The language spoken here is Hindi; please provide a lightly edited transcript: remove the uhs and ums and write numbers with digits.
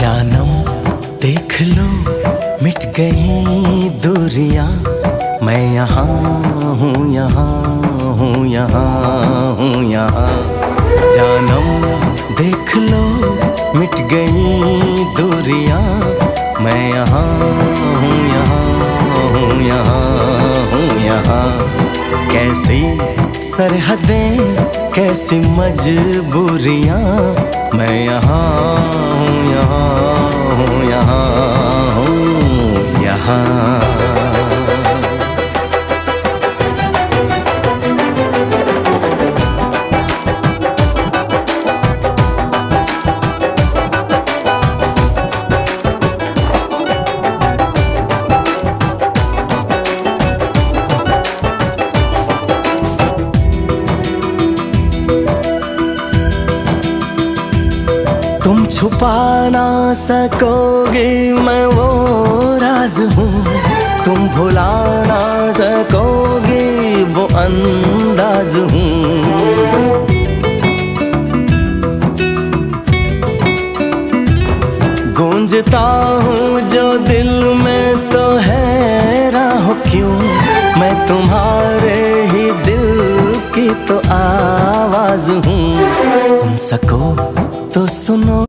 जानम देख लो मिट गई दूरियां, मैं यहाँ हूँ, यहाँ हूँ, यहाँ हूँ, यहाँ। जानम देख लो मिट गई दूरियां, मैं यहाँ हूँ, यहाँ हूँ, यहाँ हूँ, यहाँ। कैसी सरहदें कैसी मजबूरियां, मैं यहाँ हूँ, यहाँ हूँ, यहाँ हूँ, यहाँ। तुम छुपा ना सकोगे मैं वो राज हूँ, तुम भुला ना सकोगे वो अंदाज हूँ। गूंजता हूँ जो दिल में तो हैरान हो क्यों, मैं तुम्हारे ही दिल की तो आवाज हूँ। सुन सको तो सुनो।